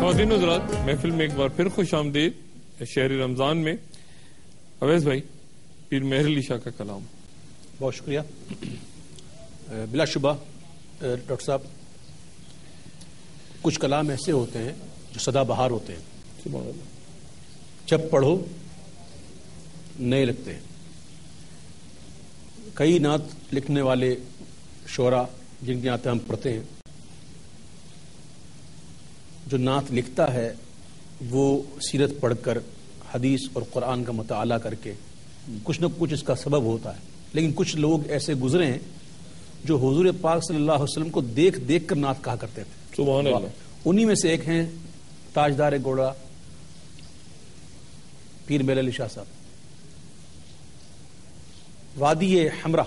خواتین حضرات، محفل میں ایک بار پھر خوش آمدید شہر رمضان میں۔ اویس بھائی، پیر مہر علی شاہ کا کلام۔ بہت شکریہ۔ بلا شبہ ڈاکٹر صاحب، کچھ کلام ایسے ہوتے ہیں جو سدا بہار ہوتے ہیں، سبحان اللہ، جب پڑھو نئے لگتے ہیں۔ کئی نعت لکھنے والے شعراء جن کی نعتیں ہم پڑھتے ہیں، جو نعت لکھتا ہے وہ سیرت پڑھ کر، حدیث اور قرآن کا مطالعہ کر کے کچھ نہ کچھ اس کا سبب ہوتا ہے، لیکن کچھ لوگ ایسے گزرے ہیں جو حضور پاک صلی اللہ علیہ وسلم کو دیکھ دیکھ کر نعت کہا کرتے تھے۔ سبحان اللہ۔ انہی میں سے ایک ہیں تاجدار گوڑا پیر مہر علی شاہ صاحب۔ وادی حمرہ،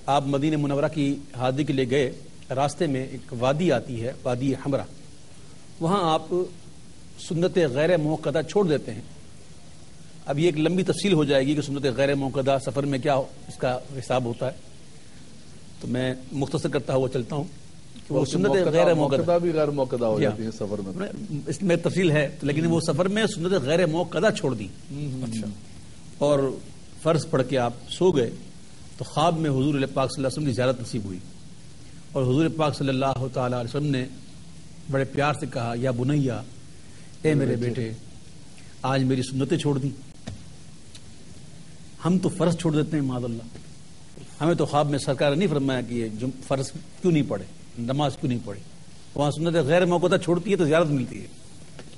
آپ مدینہ منورہ کی حاضری کے لیے گئے، راستے میں ایک وادی آتی ہے، وادی حمرہ، وہاں آپ سنت غیر موقدہ چھوڑ دیتے ہیں۔ اب یہ ایک لمبی تفصیل ہو جائے گی کہ سنت غیر موقدہ سفر میں کیا اس کا حساب ہوتا ہے، تو میں مختصر کرتا ہوا چلتا ہوں کہ وہ سنت غیر موقدہ بھی غیر موقدہ ہو جاتی ہے سفر میں، اس میں تفصیل ہے، لیکن وہ سفر میں سنت غیر موقدہ چھوڑ دی۔ اچھا، اور فرض پڑھ کے آپ سو گئے تو خواب میں حضور پاک صلی اللہ علیہ وسلم کی زیارت نصیب ہوئی، اور حضور پاک صلی اللہ تعالی علیہ وسلم نے بڑے پیار سے کہا، یا بنیا، اے میرے بیٹے، آج میری سنتیں چھوڑ دی۔ ہم تو فرض چھوڑ دیتے ہیں معاذ اللہ، ہمیں تو خواب میں سرکار نے نہیں فرمایا کہ یہ فرض کیوں نہیں پڑھے، نماز کیوں نہیں پڑھی، وہاں سنت غیر موقدہ چھوڑتی ہے تو زیارت ملتی ہے،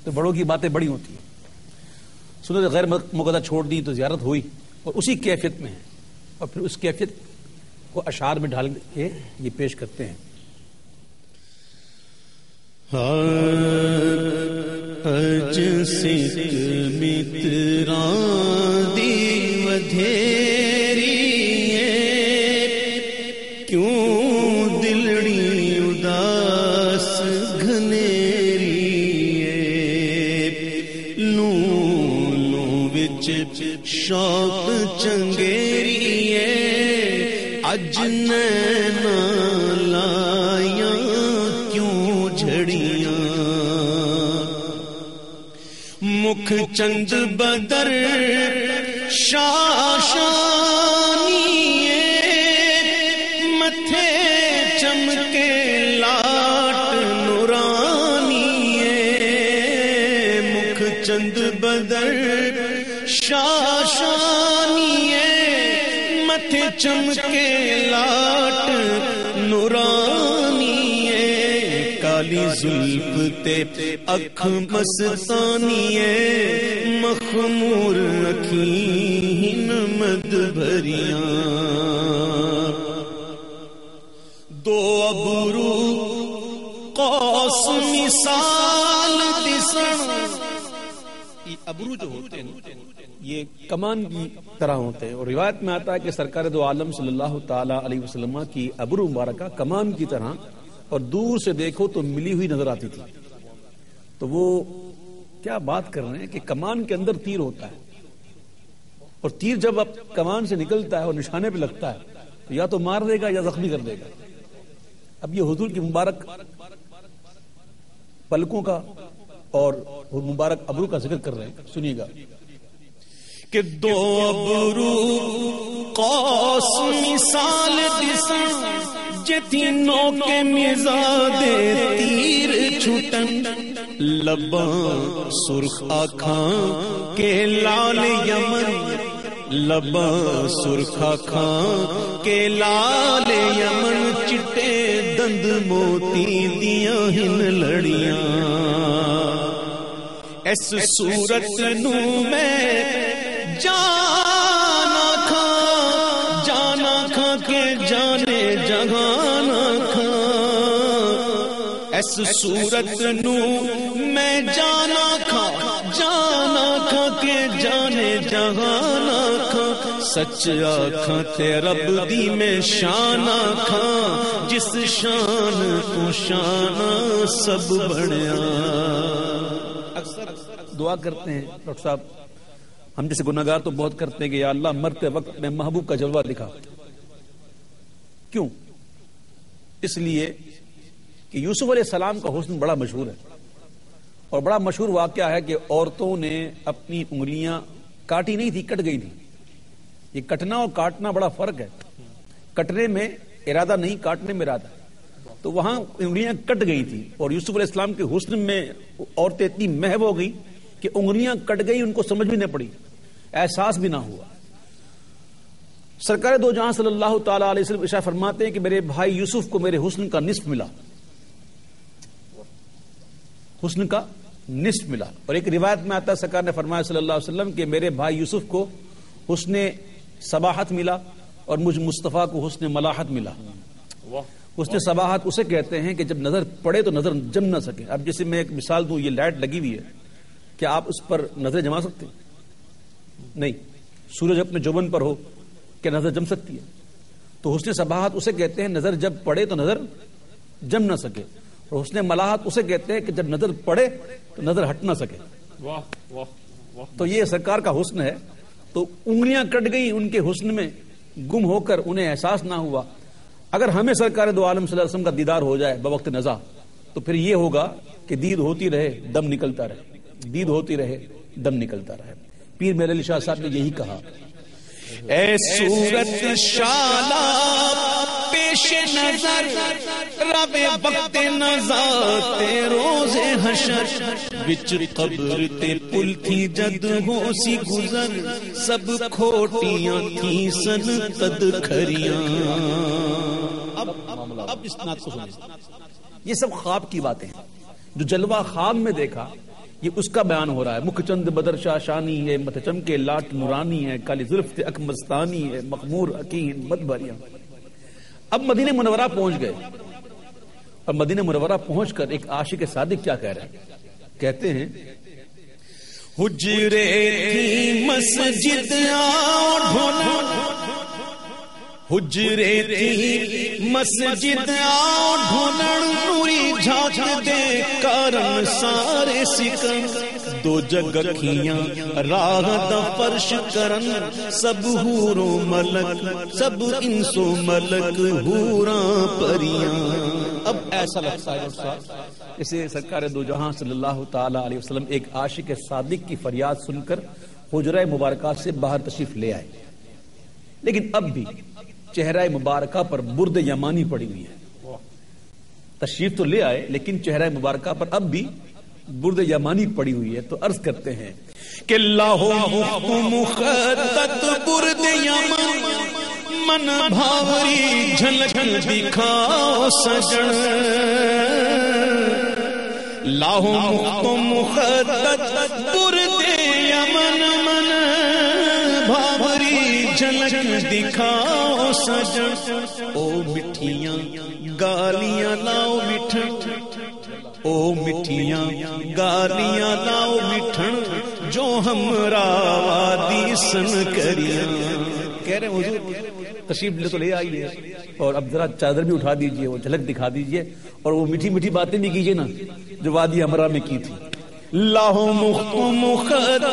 تو بڑوں کی باتیں بڑی ہوتی ہیں۔ سنت غیر موقدہ چھوڑ دی تو زیارت ہوئی، اور اسی کیفیت میں ہے، اور پھر اس کیفیت کو اشعار میں ڈھال کے یہ پیش کرتے ہیں۔ اج سکھ متران دی ودھیری کیوں دلڑی اداس گھنیری لوں لوں وچ شوق چنگیری اج نینا لائیاں کیوں جھڑیاں مکھ چند بدر شاشانی متھے چمکے لاٹ نورانی مکھ چند بدر شاشانی متھے چمکے لاٹ نورانی کالی زلف تے اکھ مستانی مخمور اکھیں مد بھریاں دو ابرو قوس مثال دسن۔ ابرو جو ہوتے ہیں یہ کمان کی طرح ہوتے ہیں، اور روایت میں آتا ہے کہ سرکار دو عالم صلی اللہ تعالی علیہ وسلم کی ابرو مبارکہ کمان کی طرح اور دور سے دیکھو تو ملی ہوئی نظر آتی تھی۔ تو وہ کیا بات کر رہے ہیں کہ کمان کے اندر تیر ہوتا ہے، اور تیر جب اب کمان سے نکلتا ہے اور نشانے پہ لگتا ہے تو یا تو مار دے گا یا زخمی کر دے گا۔ اب یہ حضور کی مبارک پلکوں کا اور مبارک ابرو کا ذکر کر رہے ہیں، سنیے گا کہ دو ابرو قوس مثال دسن جتینوں کے مزادے تیر چھٹن لباں سرخ آنکھاں کے لال یمن لباں سرخ آنکھاں کے لال یمن چٹے دند موتی دیاں ہن لڑیاں اس صورت نو میں جانا کھا کے جانے جہانا کھا اس صورت نو میں جانا کھا کے جانے جہانا کھا سچ آکھاں تے رب دی میں شان آکھاں جس شان تو شانہ سب بڑھیا۔ اکثر دعا کرتے ہیں ڈاکٹر صاحب، ہم جیسے گناہگار تو بہت کرتے ہیں کہ یا اللہ مرتے وقت میں محبوب کا جلوہ دکھا۔ کیوں؟ اس لیے کہ یوسف علیہ السلام کا حسن بڑا مشہور ہے، اور بڑا مشہور واقعہ ہے کہ عورتوں نے اپنی انگلیاں کاٹی نہیں تھی، کٹ گئی تھی. یہ کٹنا اور کاٹنا بڑا فرق ہے. کٹنے میں ارادہ نہیں، کاٹنے میں ارادہ. تو وہاں انگلیاں کٹ گئی تھی اور یوسف علیہ السلام کے حسن میں عورتیں اتنی محو ہو گئی کہ انگلیاں کٹ گئی، ان کو سمجھ بھی نہ پڑی، احساس بھی نہ ہوا. سرکار دو جہاں صلی اللہ تعالی علیہ وسلم ارشاد فرماتے ہیں کہ میرے بھائی یوسف کو میرے حسن کا نصف ملا، حسن کا نصف ملا. اور ایک روایت میں آتا ہے سرکار نے فرمایا صلی اللہ علیہ وسلم کہ میرے بھائی یوسف کو حسن صباحت ملا اور مجھ مصطفیٰ کو حسن ملاحت ملا. حسن صباحت اسے کہتے ہیں کہ جب نظر پڑے تو نظر جم نہ سکے. اب جیسے میں ایک مثال دوں، یہ لائٹ لگی ہوئی ہے، کیا آپ اس پر نظر جما سکتے ہیں؟ نہیں. سورج اپنے جوبن پر ہو کہ نظر جم سکتی ہے؟ تو حسن صباحت اسے کہتے ہیں نظر جب پڑے تو نظر جم نہ سکے. اور حسن ملاحت اسے کہتے ہیں کہ جب نظر پڑے تو نظر ہٹ نہ سکے. واہ واہ واہ. تو یہ سرکار کا حسن ہے. تو انگلیاں کٹ گئی ان کے حسن میں، گم ہو کر انہیں احساس نہ ہوا. اگر ہمیں سرکار دو عالم صلی اللہ علیہ وسلم کا دیدار ہو جائے بوقت نزا، تو پھر یہ ہوگا کہ دید ہوتی رہے دم نکلتا رہے، دید ہوتی رہے دم نکلتا رہے. پیر میرے علی شاہ صاحب نے یہی کہا، اے صورت شالا پیش نظر رب وقت نزا تے روز حشر وچ قبر تے پل تھی جد ہو سی گزر سب کھوٹیاں تھی سن قد کھریاں. اب اس نعت کو سنیں. یہ سب خواب کی باتیں ہیں. جو جلوہ خواب میں دیکھا یہ اس کا بیان ہو رہا ہے. مکھ چند بدر شاہ شانی ہے، مت چمکے لاٹ نورانی ہے، کالی زلف اکمستانی ہے، مخمور عقین مد بھریاں. اب مدینہ منورہ پہنچ گئے اور مدینہ منورہ پہنچ کر ایک عاشق صادق کیا کہہ رہے ہیں؟ کہتے ہیں حجرے تھی مسجد آؤ ڈھونا، حجرے تھی مسجد آؤ ڈھونڈ نوری جھاک دے کارن سارے سکن دو جگکھیاں راہ دا فرش کرن سب حورو ملک سب انسو ملک حوراں پریاں. اب ایسا لگتا ہے اسے سرکار دو جہاں صلی اللہ تعالی علیہ وسلم ایک عاشق صادق کی فریاد سن کر حجرہ مبارکہ سے باہر تشریف لے آئے. لیکن اب بھی چہرہ مبارکہ پر برد یمانی پڑی ہوئی ہے. تشریف تو لے آئے لیکن چہرہ مبارکہ پر اب بھی برد یمانی پڑی ہوئی ہے. تو عرض کرتے ہیں کہ لاہو مخطط برد یمن من بھاوری جھلک دکھاؤ سجن، لاہو مخطط برد یمن من بھاوری جھلک دکھاؤ سجن. او مٹھیاں گالیاں لاؤ مٹھن، او مٹھیاں گالیاں لاؤ مٹھن جو ہمرا وادی سن کریاں. کہہ رہے ہیں حضور تشریف لے تو لے آئیے اور اب ذرا چادر بھی اٹھا دیجئے، وہ جھلک دکھا دیجئے اور وہ میٹھی میٹھی باتیں بھی کیجئے نا جو وادی ہمرا میں کی تھی. لاہو مخطط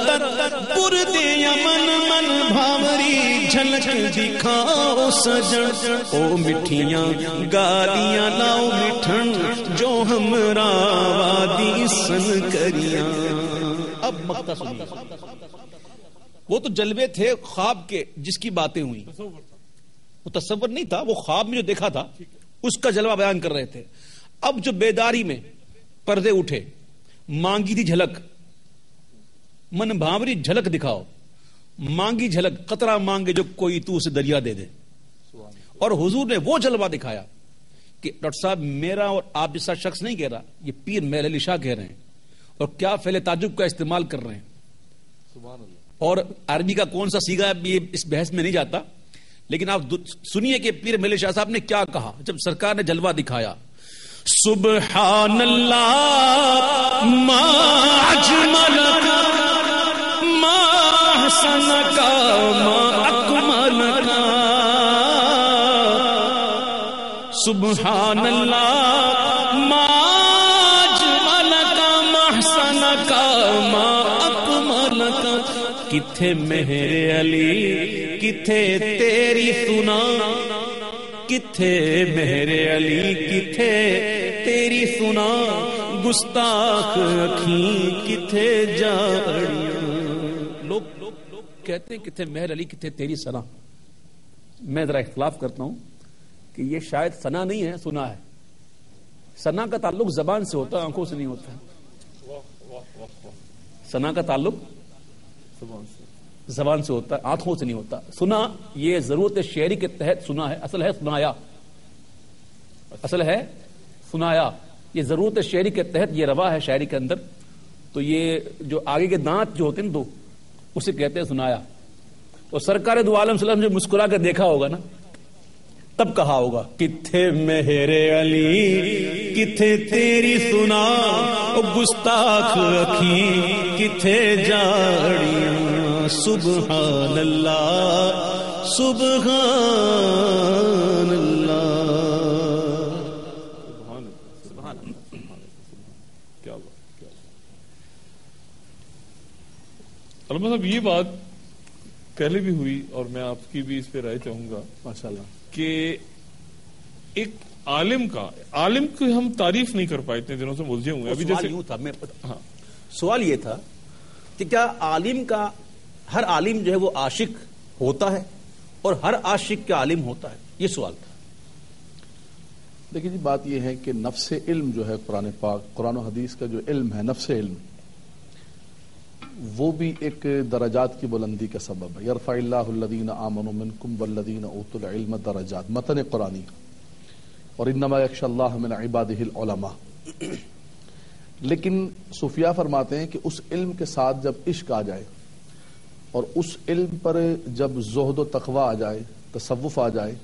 برد یمن من بھاوری جھلک دکھاؤ سجن، او مٹھیاں گالیاں لاؤ مٹھن جو ہمرا وادی سن کریاں. اب مقطع سنیے. وہ تو جلوے تھے خواب کے جس کی باتیں ہوئی، وہ تصور نہیں تھا، وہ خواب میں جو دیکھا تھا اس کا جلوہ بیان کر رہے تھے. اب جو بیداری میں پردے اٹھے، مانگی تھی جھلک، من بھاوری جھلک دکھاؤ، مانگی جھلک قطرہ مانگے جو کوئی تو اسے دریا دے دے. اور حضور نے وہ جلوہ دکھایا کہ ڈاکٹر صاحب میرا اور آپ جیسا شخص نہیں کہہ رہا، یہ پیر میرے علی شاہ کہہ رہے ہیں اور کیا فعل تعجب کا استعمال کر رہے ہیں. اور عربی کا کون سا سیگا ہے اس بحث میں نہیں جاتا، لیکن آپ سنیے کہ پیر میرے شاہ صاحب نے کیا کہا جب سرکار نے جلوہ دکھایا. سبحان اللہ ما اجملک ما احسنک ما اکملک، سبحان اللہ ما اجملک ما احسنک ما اکملک. کتھے مہر علی کتھے تیری سنا، کتھے مہر علی کتھے تیری سنا، گستاخ اکھیں کتھے جاڑیاں. لوگ کہتے ہیں کتھے مہر علی کتھے تیری ثنا. میں ذرا اختلاف کرتا ہوں کہ یہ شاید ثنا نہیں ہے، سنا ہے. ثنا کا تعلق زبان سے ہوتا ہے، آنکھوں سے نہیں ہوتا. ثنا کا تعلق زبان سے ہوتا ہے، آنکھوں سے نہیں ہوتا. سنا یہ ضرورت شعری کے تحت سنا ہے، اصل ہے سنایا. اصل ہے سنایا. یہ ضرورت شعری کے تحت یہ روا ہے شاعری کے اندر. تو یہ جو آگے کے دانت جو ہوتے ہیں دو، اسے کہتے ہیں سنایا. اور سرکار دو عالم صلی اللہ علیہ وسلم جو مسکرا کر دیکھا ہوگا نا، تب کہا ہوگا کتھے مہر علی کتھے تیری سنا، او گستاخ اکھیں کتھے جاڑیاں. سبحان اللہ سبحان اللہ. علامہ صاحب یہ بات پہلے بھی ہوئی اور میں آپ کی بھی اس پہ رائے چاہوں گا ماشاءاللہ کہ ایک عالم کی ہم تعریف نہیں کر پائے اتنے دنوں سے ملجھے ہوئے. ابھی سوال جیسے یوں تھا، سوال یہ تھا کہ کیا عالم کا ہر عالم جو ہے وہ عاشق ہوتا ہے اور ہر عاشق کا عالم ہوتا ہے؟ یہ سوال تھا. دیکھیے جی، بات یہ ہے کہ نفس علم جو ہے قرآن پاک، قرآن و حدیث کا جو علم ہے، نفس علم، وہ بھی ایک درجات کی بلندی کا سبب ہے. یرفع اللہ الذین آمنوا منکم والذین اوتوا العلم درجات، متن قرآنی. اور انما یخشی اللہ من عبادہ العلماء. لیکن صوفیاء فرماتے ہیں کہ اس علم کے ساتھ جب عشق آ جائے اور اس علم پر جب زہد و تقوی آ جائے، تصوف آ جائے،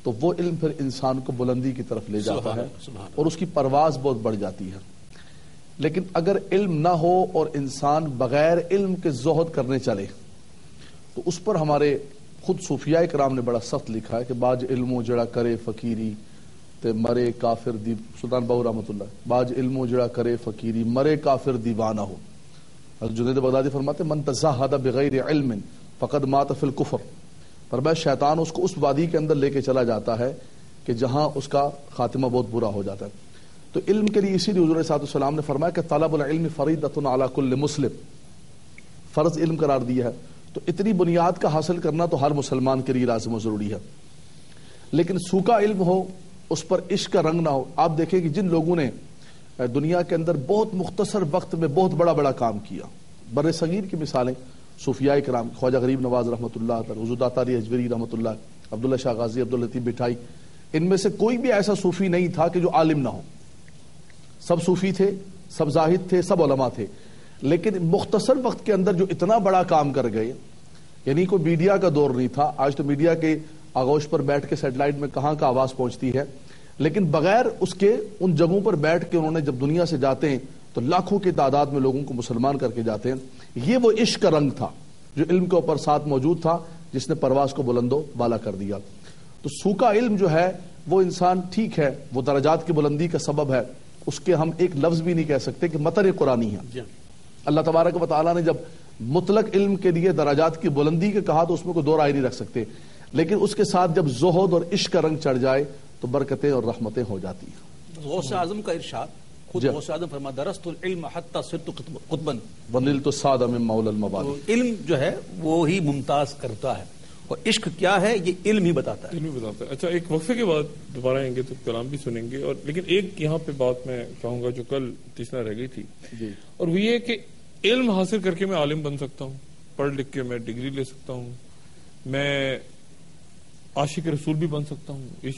تو وہ علم پھر انسان کو بلندی کی طرف لے جاتا ہے اور اس کی پرواز بہت بڑھ جاتی ہے. لیکن اگر علم نہ ہو اور انسان بغیر علم کے زہد کرنے چلے تو اس پر ہمارے خود صوفیاء کرام نے بڑا سخت لکھا ہے کہ باج علمو جڑا کرے فقیری تے مرے کافر دی. سلطان باہو رحمۃ اللہ، باج علمو جڑا کرے فقیری مرے کافر دیوانہ ہو. حضرت جنید بغدادی فرماتے من تزہد بغیر علم فقد مات فی الکفر. فرمایا شیطان اس کو اس وادی کے اندر لے کے چلا جاتا ہے کہ جہاں اس کا خاتمہ بہت برا ہو جاتا ہے. تو علم کے لیے اسی لیے حضور صلی اللہ علیہ وسلم نے فرمایا کہ طلب العلم فریضۃ علی کل مسلم، فرض علم قرار دیا ہے. تو اتنی بنیاد کا حاصل کرنا تو ہر مسلمان کے لیے لازم و ضروری ہے. لیکن سوکھا علم ہو، اس پر عشق کا رنگ نہ ہو. آپ دیکھیں کہ جن لوگوں نے دنیا کے اندر بہت مختصر وقت میں بہت بڑا بڑا کام کیا، بر صغیر کی مثالیں صوفیاء کرام، خواجہ غریب نواز رحمۃ اللہ تعالی، حضور داتاری اجویری رحمۃ اللہ، عبداللہ شاہ غازی، عبداللطیف بٹھائی، ان میں سے کوئی بھی ایسا صوفی نہیں تھا کہ جو عالم نہ ہو. سب صوفی تھے، سب زاہد تھے، سب علماء تھے. لیکن مختصر وقت کے اندر جو اتنا بڑا کام کر گئے، یعنی کوئی میڈیا کا دور نہیں تھا. آج تو میڈیا کے آغوش پر بیٹھ کے سیٹلائٹ میں کہاں کا آواز پہنچتی ہے، لیکن بغیر اس کے ان جگہوں پر بیٹھ کے انہوں نے جب دنیا سے جاتے ہیں تو لاکھوں کی تعداد میں لوگوں کو مسلمان کر کے جاتے ہیں. یہ وہ عشق کا رنگ تھا جو علم کے اوپر ساتھ موجود تھا، جس نے پرواز کو بلند و بالا کر دیا. تو سوکھا علم جو ہے وہ انسان ٹھیک ہے، وہ درجات کی بلندی کا سبب ہے، اس کے ہم ایک لفظ بھی نہیں کہہ سکتے کہ متن قرآنی ہے. اللہ تبارک و تعالیٰ نے جب مطلق علم کے لیے درجات کی بلندی کے کہا تو اس میں کوئی دو رائے نہیں رکھ سکتے، لیکن اس کے ساتھ جب زہد اور عشق کا رنگ چڑھ جائے تو برکتیں اور رحمتیں ہو جاتی ہیں. غوث اعظم کا ارشاد، خود غوث اعظم فرما درست العلم حتی صرت قطبا ونلت السعد من مولا المبادئ. علم جو ہے وہ ہی ممتاز کرتا ہے، اور عشق کیا ہے یہ علم ہی بتاتا ہے. علم ہی بتاتا ہے. اچھا، ایک وقفے کے بعد دوبارہ آئیں گے تو کلام بھی سنیں گے. اور لیکن ایک یہاں پہ بات میں کہوں گا جو کل تیسرا رہ گئی تھی، اور وہ یہ کہ علم حاصل کر کے میں عالم بن سکتا ہوں، پڑھ لکھ کے میں ڈگری لے سکتا ہوں، میں عاشق رسول بھی بن سکتا ہوں.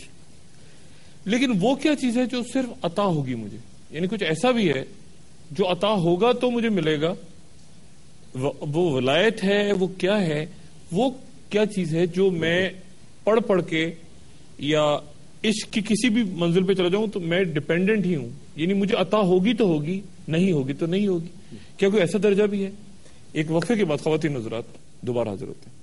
لیکن وہ کیا چیز ہے جو صرف عطا ہوگی مجھے؟ یعنی کچھ ایسا بھی ہے جو عطا ہوگا تو مجھے ملے گا، وہ ولایت ہے، وہ کیا ہے، وہ کیا چیز ہے جو میں پڑھ کے یا عشق کی کسی بھی منزل پہ چلا جاؤں تو میں ڈیپینڈنٹ ہی ہوں. یعنی مجھے عطا ہوگی تو ہوگی، نہیں ہوگی تو نہیں ہوگی. کیا کوئی ایسا درجہ بھی ہے؟ ایک وقفے کے بعد خواتین حضرات دوبارہ حاضر ہوتے ہیں.